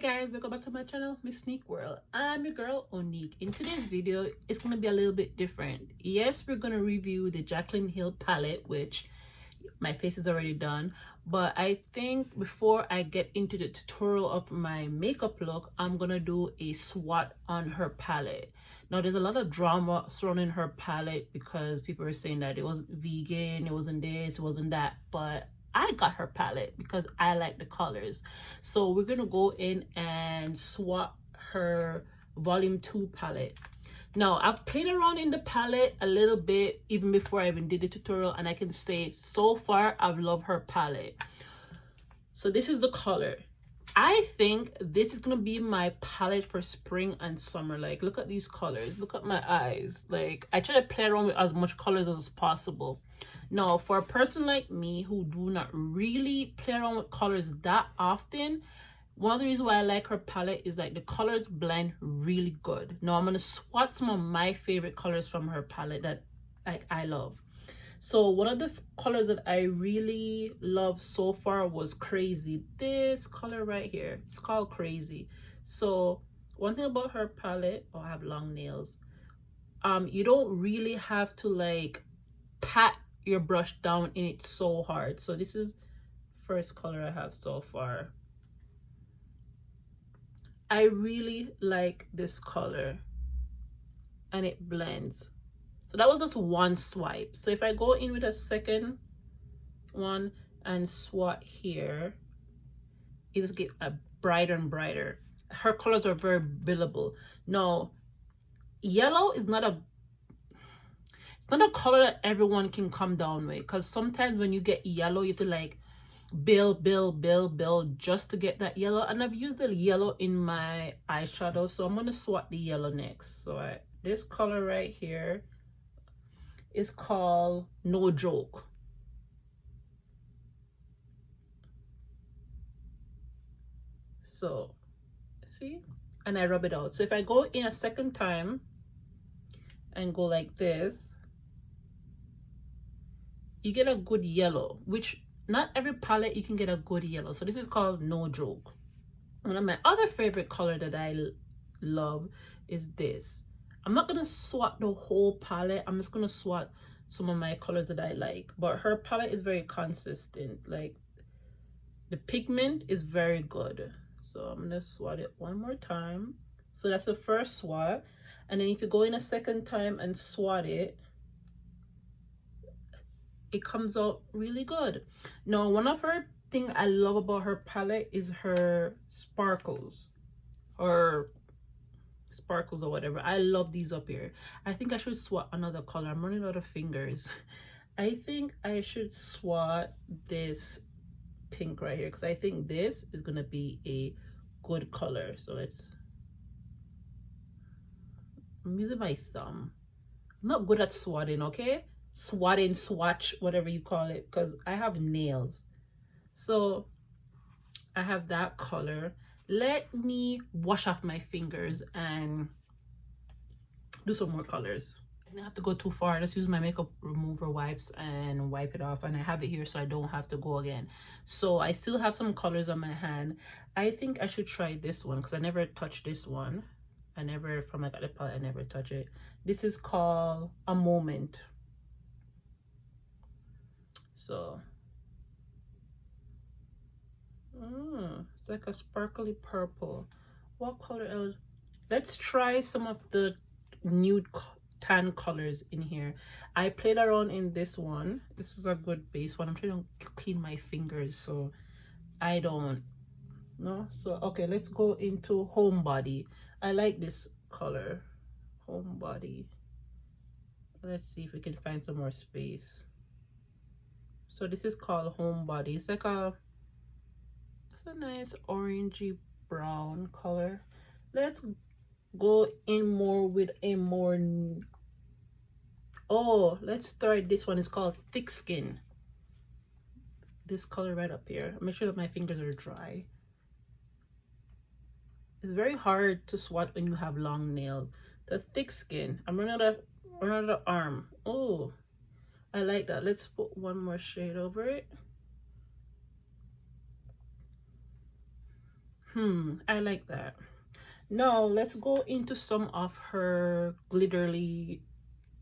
Hey guys, welcome back to my channel, Mizz-NiqueWorld. I'm your girl Onique. In today's video, it's gonna be a little bit different. Yes, we're gonna review the Jaclyn Hill palette, which my face is already done, but I think before I get into the tutorial of my makeup look, I'm gonna do a swatch on her palette. Now there's a lot of drama surrounding her palette because people are saying that it wasn't vegan, it wasn't this, it wasn't that, but I got her palette because I like the colors. So we're gonna go in and swap her volume 2 palette. Now I've played around in the palette a little bit even before I even did the tutorial, and I can say so far I've loved her palette. So this is the color. I think this is gonna be my palette for spring and summer. Like, look at these colors, look at my eyes. Like, I try to play around with as much colors as possible. Now for a person like me who do not really play around with colors that often, one of the reasons why I like her palette is like the colors blend really good. Now I'm gonna swatch some of my favorite colors from her palette that I love. So one of the colors that I really love so far was Crazy. This color right here, it's called Crazy. So one thing about her palette, oh, I have long nails. You don't really have to like pat your brush down in it so hard. So this is first color I have so far. I really like this color and it blends. So that was just one swipe. So if I go in with a second one and swat here, it just gets brighter and brighter. Her colors are very buildable. Now, yellow is not a color that everyone can come down with, because sometimes when you get yellow, you have to like build just to get that yellow. And I've used the yellow in my eyeshadow, so I'm gonna swat the yellow next. So this color right here is called No Joke. So see, and I rub it out. So if I go in a second time and go like this, you get a good yellow, which not every palette you can get a good yellow. So this is called No Joke. One of my other favorite color that I love is this. I'm not gonna swat the whole palette, I'm just gonna swat some of my colors that I like, but her palette is very consistent. Like, the pigment is very good. So I'm gonna swat it one more time. So that's the first swat, and then if you go in a second time and swat it, it comes out really good. Now, one of her thing I love about her palette is her sparkles, or sparkles or whatever. I love these up here. I think I should swat another color. I'm running out of fingers. I think I should swat this pink right here, because I think this is gonna be a good color. So I'm using my thumb. I'm not good at swatting, okay? Swatting, swatch, whatever you call it, because I have nails. So I have that color. Let me wash off my fingers and do some more colors. I didn't have to go too far. I just use my makeup remover wipes and wipe it off, and I have it here so I don't have to go again. So I still have some colors on my hand. I think I should try this one because I never touched this one. From I got the palette, I never touch it. This is called A Moment. So it's like a sparkly purple. What color else? Let's try some of the nude tan colors in here. I played around in this one. This is a good base one. I'm trying to clean my fingers so I don't know. So okay, let's go into Homebody. I like this color, Homebody. Let's see if we can find some more space. So this is called Homebody. It's like a nice orangey brown color. Let's go in more with a more, let's try this one. It's called Thick Skin. This color right up here. Make sure that my fingers are dry. It's very hard to swat when you have long nails. The Thick Skin. I'm running out of arm. Oh, I like that. Let's put one more shade over it. I like that. Now let's go into some of her glittery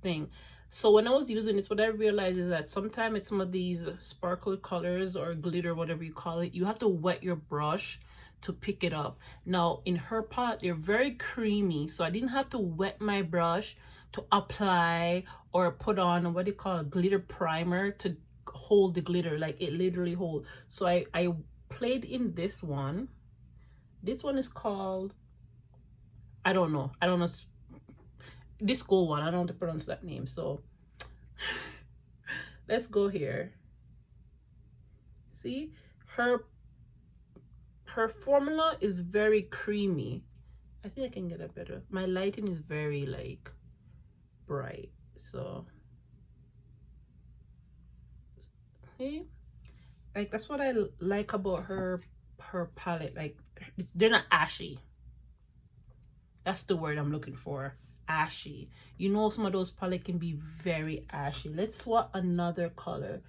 thing. So when I was using this, what I realized is that sometimes it's some of these sparkle colors or glitter, whatever you call it, you have to wet your brush to pick it up. Now in her palette, they're very creamy, so I didn't have to wet my brush to apply or put on what do you call a glitter primer to hold the glitter. Like it literally hold. So I played in this one. This one is called, I don't know, this gold one, I don't know how to pronounce that name. So let's go here. See, her formula is very creamy. I think I can get a better, my lighting is very like bright, so see, like that's what I like about her palette. Like they're not ashy. That's the word I'm looking for. Ashy. You know, some of those palette can be very ashy. Let's swap another color.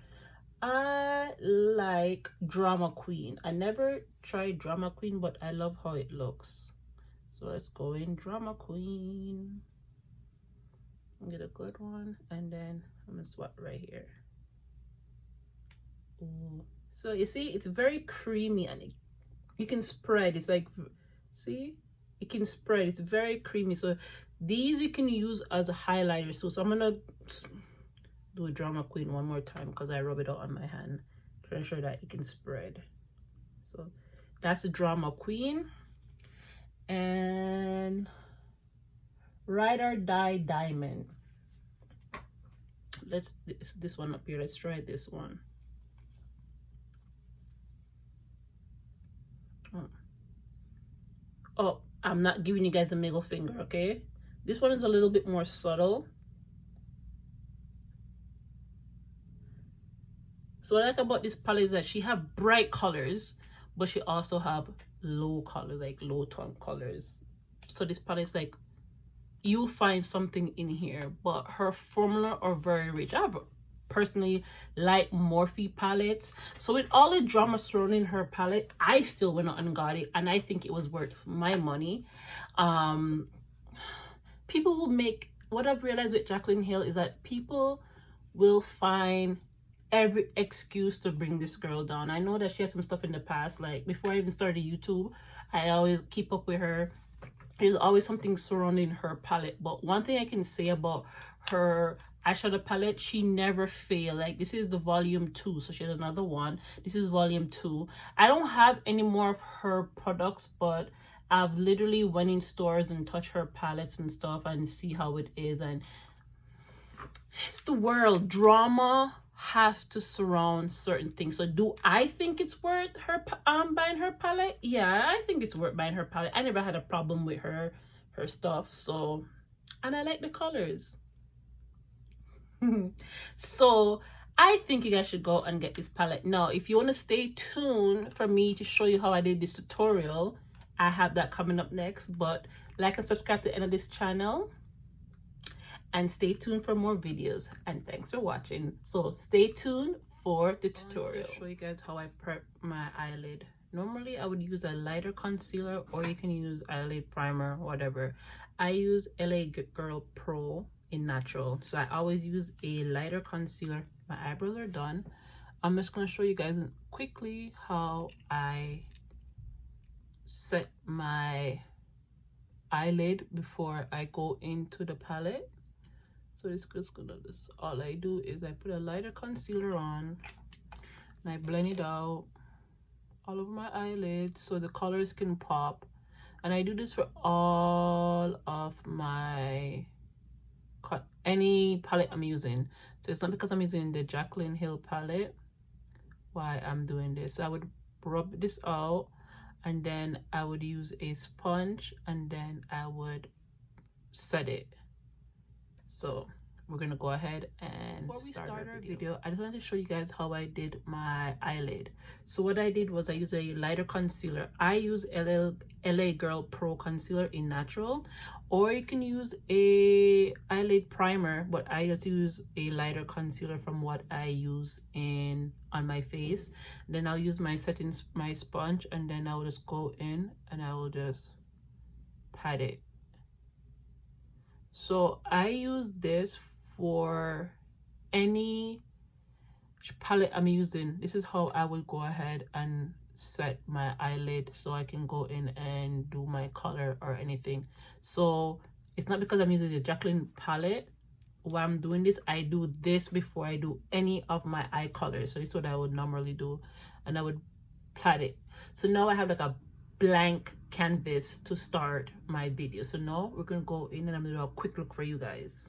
I like Drama Queen. I never tried Drama Queen, but I love how it looks. So let's go in Drama Queen. Get a good one, and then I'm gonna swap right here. Ooh. So you see, it's very creamy, and you can spread. It's like, see, it can spread. It's very creamy. So these you can use as a highlighter. So I'm gonna do a Drama Queen one more time because I rub it out on my hand to ensure that it can spread. So that's the Drama Queen. And Ride or Die Diamond. Let's this one up here. Let's try this one. Oh, I'm not giving you guys the middle finger, okay? This one is a little bit more subtle. So what I like about this palette is that she have bright colors, but she also have low colors, like low tone colors. So this palette is like, you'll find something in here, but her formula are very rich. I personally like Morphe palettes. So with all the drama surrounding her palette, I still went out and got it, and I think it was worth my money. People will make, what I've realized with Jaclyn Hill is that people will find every excuse to bring this girl down. I know that she has some stuff in the past, like before I even started YouTube, I always keep up with her. There's always something surrounding her palette, but one thing I can say about her eyeshadow palette, she never failed. Like this is the volume 2, so she has another one. This is volume 2. I don't have any more of her products, but I've literally went in stores and touched her palettes and stuff and see how it is. And it's the world. Drama have to surround certain things. So do I think it's worth her buying her palette? Yeah, I think it's worth buying her palette. I never had a problem with her stuff. So, and I like the colors. So I think you guys should go and get this palette. Now if you want to stay tuned for me to show you how I did this tutorial, I have that coming up next. But like and subscribe to the end of this channel, and stay tuned for more videos, and thanks for watching. So stay tuned for the tutorial. I'll show you guys how I prep my eyelid. Normally I would use a lighter concealer, or you can use eyelid primer, whatever. I use LA Girl Pro in natural, so I always use a lighter concealer. My eyebrows are done. I'm just going to show you guys quickly how I set my eyelid before I go into the palette. So this is gonna, all I do is I put a lighter concealer on and I blend it out all over my eyelid so the colors can pop. And I do this for all of my any palette I'm using. So it's not because I'm using the Jaclyn Hill palette why I'm doing this. So I would rub this out, and then I would use a sponge, and then I would set it. So we're gonna go ahead and before we start our video, I just wanted to show you guys how I did my eyelid. So what I did was I used a lighter concealer. I use LA Girl Pro Concealer in Natural, or you can use a eyelid primer, but I just use a lighter concealer from what I use on my face. Then I'll use my my sponge, and then I'll just go in and I will just pat it. So I use this for any palette I'm using. This is how I would go ahead and set my eyelid so I can go in and do my color or anything. So it's not because I'm using the Jaclyn palette while I'm doing this. I do this before I do any of my eye colors. So this is what I would normally do, and I would pat it. So now I have like a blank canvas to start my video. So now we're gonna go in and I'm gonna do a quick look for you guys.